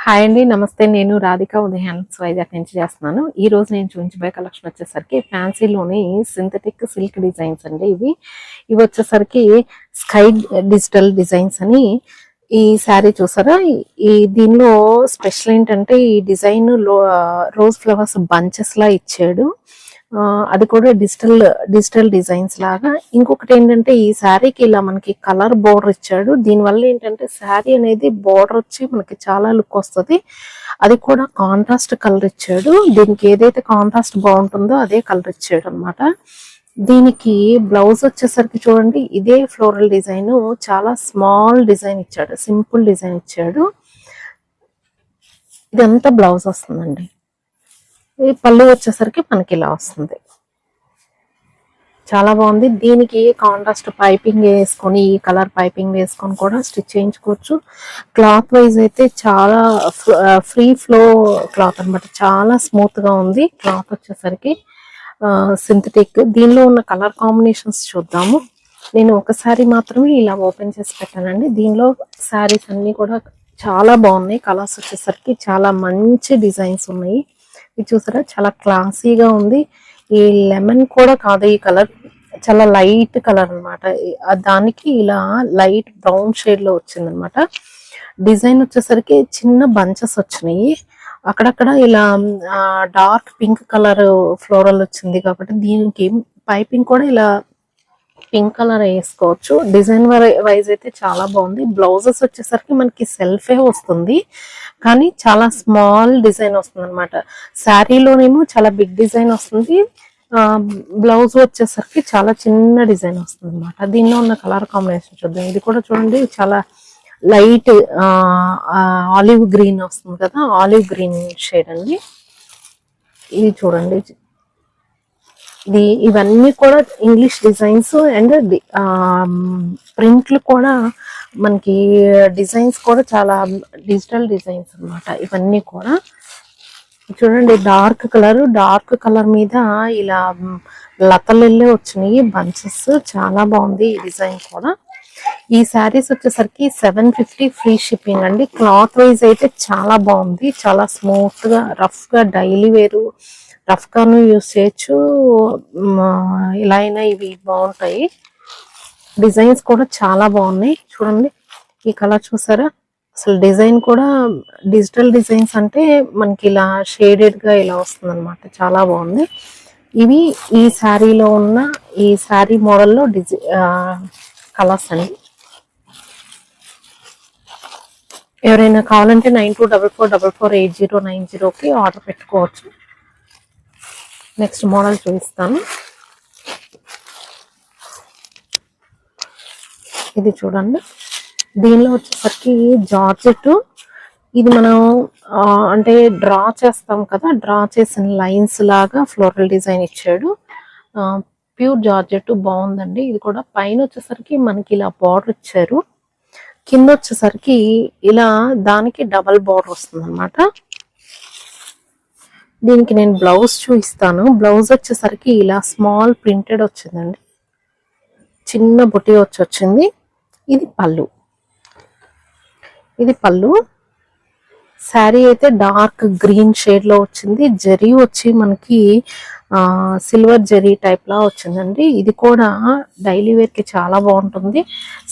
Hi అండి, నమస్తే. నేను రాధిక ఉదయాన్ వైజాగ్ నుంచి చేస్తున్నాను. ఈ రోజు నేను చూపించబోయే కలెక్షన్ వచ్చేసరికి ఫ్యాన్సీలోని సింథటిక్ సిల్క్ డిజైన్స్ అండి. ఇవి వచ్చేసరికి స్కై డిజిటల్ డిజైన్స్ అని. ఈ శారీ చూసారా? దీనిలో స్పెషల్ ఏంటంటే ఈ డిజైన్ రోజ్ ఫ్లవర్స్ బంచెస్ లా ఇచ్చాడు. అది కూడా డిజిటల్ డిజైన్స్ లాగా. ఇంకొకటి ఏంటంటే ఈ శారీకి ఇలా మనకి కలర్ బోర్డర్ ఇచ్చాడు. దీనివల్ల ఏంటంటే శారీ అనేది బోర్డర్ వచ్చి మనకి చాలా లుక్ వస్తుంది. అది కూడా కాంట్రాస్ట్ కలర్ ఇచ్చాడు. దీనికి ఏదైతే కాంట్రాస్ట్ బాగుంటుందో అదే కలర్ ఇచ్చాడు అనమాట. దీనికి బ్లౌజ్ వచ్చేసరికి చూడండి, ఇదే ఫ్లోరల్ డిజైన్, చాలా స్మాల్ డిజైన్ ఇచ్చాడు, సింపుల్ డిజైన్ ఇచ్చాడు. ఇదంతా బ్లౌజ్ వస్తుందండి. ఈ పళ్ళు వచ్చేసరికి మనకి ఇలా వస్తుంది. చాలా బాగుంది. దీనికి కాంట్రాస్ట్ పైపింగ్ వేసుకొని, ఈ కలర్ పైపింగ్ వేసుకొని కూడా స్టిచ్ చేయించుకోవచ్చు. క్లాత్ వైజ్ అయితే చాలా ఫ్రీ ఫ్లో క్లాత్ అనమాట. చాలా స్మూత్ గా ఉంది క్లాత్ వచ్చేసరికి. సింథటిక్. దీనిలో ఉన్న కలర్ కాంబినేషన్స్ చూద్దాము. నేను ఒకసారి మాత్రమే ఇలా ఓపెన్ చేసి పెట్టానండి. దీనిలో శారీస్ అన్ని కూడా చాలా బాగున్నాయి. కలర్స్ వచ్చేసరికి చాలా మంచి డిజైన్స్ ఉన్నాయి. ఇది చూసారా, చాలా క్లాసీగా ఉంది. ఈ లెమన్ కూడా కాదు, ఈ కలర్ చాలా లైట్ కలర్ అనమాట. దానికి ఇలా లైట్ బ్రౌన్ షేడ్ లో వచ్చింది అనమాట. డిజైన్ వచ్చేసరికి చిన్న బంచెస్ వచ్చినాయి. అక్కడక్కడ ఇలా డార్క్ పింక్ కలర్ ఫ్లోరల్ వచ్చింది కాబట్టి దీనికి పైపింగ్ కూడా ఇలా పింక్ కలర్ వేసుకోవచ్చు. డిజైన్ వైజ్ అయితే చాలా బాగుంది. బ్లౌజెస్ వచ్చేసరికి మనకి సెల్ఫే వస్తుంది, కానీ చాలా స్మాల్ డిజైన్ వస్తుంది అనమాట. శారీలోనేమో చాలా బిగ్ డిజైన్ వస్తుంది. బ్లౌజ్ వచ్చేసరికి చాలా చిన్న డిజైన్ వస్తుంది అనమాట. దీనిలో ఉన్న కలర్ కాంబినేషన్ చూద్దాం. ఇది కూడా చూడండి, చాలా లైట్ ఆలివ్ గ్రీన్ వస్తుంది కదా, ఆలివ్ గ్రీన్ షేడ్ అండి. ఇది చూడండి, ఇవన్నీ కూడా ఇంగ్లీష్ డిజైన్స్ అండ్ ప్రింట్లు కూడా మనకి డిజైన్స్ కూడా చాలా డిజిటల్ డిజైన్స్ అన్నమాట. ఇవన్నీ కూడా చూడండి, డార్క్ కలర్ మీద ఇలా లతలెల్లే వచ్చినాయి బంచెస్. చాలా బాగుంది ఈ డిజైన్ కూడా. ఈ శారీస్ వచ్చేసరికి 750 ఫ్రీ షిప్పింగ్ అండి. క్లాత్ వైజ్ అయితే చాలా బాగుంది. చాలా స్మూత్ గా, రఫ్ గా, డైలీ వేరు రఫ్ గాను యూజ్ చేయొచ్చు. ఇలా అయినా ఇవి బాగుంటాయి. డిజైన్స్ కూడా చాలా బాగున్నాయి. చూడండి, ఈ కలర్ చూసారా? అసలు డిజైన్ కూడా డిజిటల్ డిజైన్స్ అంటే మనకి ఇలా షేడెడ్ గా ఇలా వస్తుంది అనమాట. చాలా బాగుంది. ఇవి ఈ శారీలో ఉన్న ఈ శారీ మోడల్లో కలర్స్ అండి. ఎవరైనా కావాలంటే 9244448090కి ఆర్డర్ పెట్టుకోవచ్చు. నెక్స్ట్ మోడల్ చూపిస్తాను. ఇది చూడండి, దీనిలో వచ్చేసరికి జార్జెట్. ఇది మనం అంటే డ్రా చేస్తాం కదా, డ్రా చేసిన లైన్స్ లాగా ఫ్లోరల్ డిజైన్ ఇచ్చాడు. ప్యూర్ జార్జెట్ బాగుందండి. ఇది కూడా పైన వచ్చేసరికి మనకి ఇలా బార్డర్ ఇచ్చారు, కింద వచ్చేసరికి ఇలా దానికి డబల్ బార్డర్ వస్తుంది అనమాట. దీనికి నేను బ్లౌజ్ చూపిస్తాను. బ్లౌజ్ వచ్చేసరికి ఇలా స్మాల్ ప్రింటెడ్ వచ్చిందండి, చిన్న బుట్టి వచ్చింది. ఇది పళ్ళు. శారీ అయితే డార్క్ గ్రీన్ షేడ్ లో వచ్చింది. జరీ వచ్చి మనకి సిల్వర్ జరీ టైప్ లా వచ్చిందండి. ఇది కూడా డైలీ వేర్ కి చాలా బాగుంటుంది.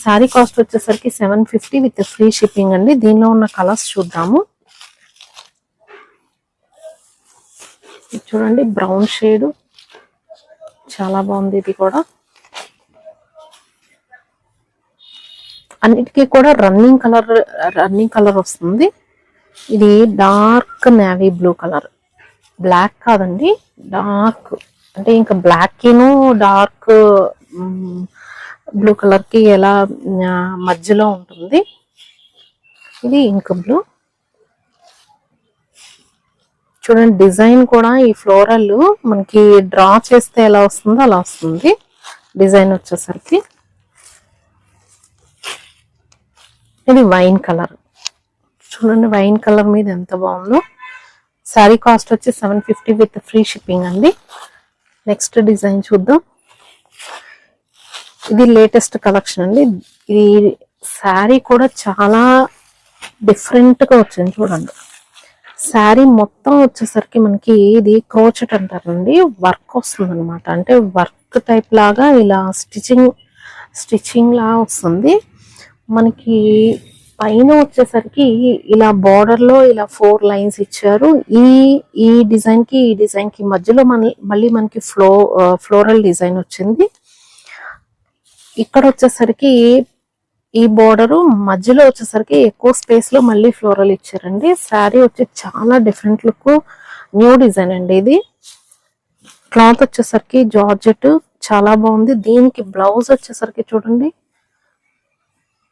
శారీ కాస్ట్ వచ్చేసరికి 750 విత్ ఫ్రీ షిప్పింగ్ అండి. దీనిలో ఉన్న కలర్స్ చూద్దాము. చూడండి, బ్రౌన్ షేడ్ చాలా బాగుంది. ఇది కూడా అన్నిటికీ కూడా రన్నింగ్ కలర్ వస్తుంది. ఇది dark navy blue colour, black కాదండి, డార్క్ అంటే ఇంకా బ్లాక్ కిను డార్క్ బ్లూ కలర్ కి ఎలా మధ్యలో ఉంటుంది. ఇది ఇంక్ బ్లూ. చూడండి, డిజైన్ కూడా ఈ ఫ్లోరల్ మనకి డ్రా చేస్తే ఎలా వస్తుందో అలా వస్తుంది డిజైన్ వచ్చేసరికి. ఇది వైన్ కలర్. చూడండి, వైన్ కలర్ మీద ఎంత బాగుందో. శారీ కాస్ట్ వచ్చి 750 విత్ ఫ్రీ షిప్పింగ్ అండి. నెక్స్ట్ డిజైన్ చూద్దాం. ఇది లేటెస్ట్ కలెక్షన్ అండి. ఇది శారీ కూడా చాలా డిఫరెంట్ గా వచ్చింది చూడండి. శారీ మొత్తం వచ్చేసరికి మనకి ఇది క్రోచెట్ అంటారండి, వర్క్ వస్తుంది అనమాట. అంటే వర్క్ టైప్ లాగా ఇలా స్టిచ్చింగ్ లా వస్తుంది మనకి. పైన వచ్చేసరికి ఇలా బార్డర్ లో ఇలా 4 లైన్స్ ఇచ్చారు. ఈ డిజైన్ కి మధ్యలో మళ్ళీ మనకి ఫ్లోరల్ డిజైన్ వచ్చింది. ఇక్కడ వచ్చేసరికి ఈ బోర్డర్ మధ్యలో వచ్చేసరికి ఎక్కువ స్పేస్ లో మళ్ళీ ఫ్లోరల్ ఇచ్చారండి. శారీ వచ్చి చాలా డిఫరెంట్ లుక్, న్యూ డిజైన్ అండి ఇది. క్లాత్ వచ్చేసరికి జార్జెట్ చాలా బాగుంది. దీనికి బ్లౌజ్ వచ్చేసరికి చూడండి,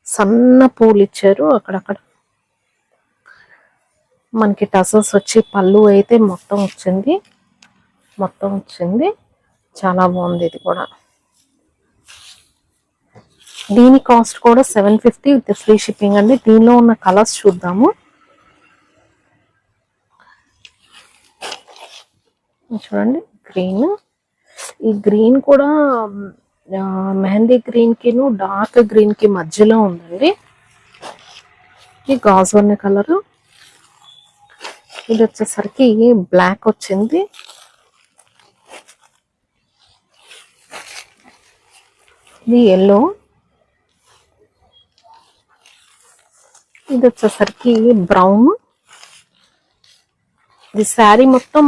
సన్న పూలు ఇచ్చారు అక్కడక్కడ. మనకి టసల్స్ వచ్చి పళ్ళు అయితే మొత్తం వచ్చింది. చాలా బాగుంది ఇది కూడా. దీని కాస్ట్ కూడా 750 విత్ ఫ్రీ షిప్పింగ్ అండి. దీనిలో ఉన్న కలర్స్ చూద్దాము. చూడండి గ్రీన్, ఈ గ్రీన్ కూడా మెహందీ గ్రీన్ కి డార్క్ గ్రీన్ కి మధ్యలో ఉందండి. ఈ గాజువన్న కలర్. ఇది వచ్చేసరికి బ్లాక్ వచ్చింది. ఇది ఎల్లో. ఇది వచ్చేసరికి బ్రౌన్. ఇది శారీ మొత్తం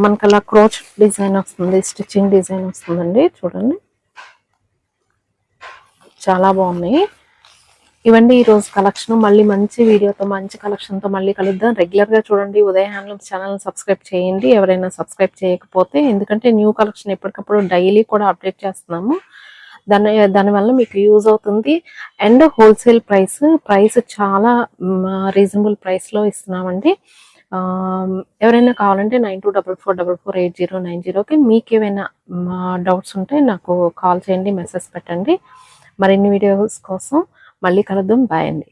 మనకు అలా క్రోచ్ డిజైన్ వస్తుంది, స్టిచ్చింగ్ డిజైన్ వస్తుందండి. చూడండి చాలా బాగున్నాయి ఇవండి ఈరోజు కలెక్షన్. మళ్ళీ మంచి వీడియోతో మంచి కలెక్షన్తో మళ్ళీ కలుద్దాం. రెగ్యులర్గా చూడండి ఉదయ హ్యాండ్లూమ్స్ ఛానల్ సబ్స్క్రైబ్ చేయండి ఎవరైనా సబ్స్క్రైబ్ చేయకపోతే, ఎందుకంటే న్యూ కలెక్షన్ ఎప్పటికప్పుడు డైలీ కూడా అప్డేట్ చేస్తున్నాము. దానివల్ల మీకు యూజ్ అవుతుంది. అండ్ హోల్సేల్ ప్రైస్ చాలా రీజనబుల్ ప్రైస్లో ఇస్తున్నామండి. ఎవరైనా కావాలంటే 9244448090కి మీకు ఏమైనా డౌట్స్ ఉంటే నాకు కాల్ చేయండి, మెసేజ్ పెట్టండి. మరిన్ని వీడియోస్ కోసం మళ్ళీ కలుద్దాం. బాయ్ అండి.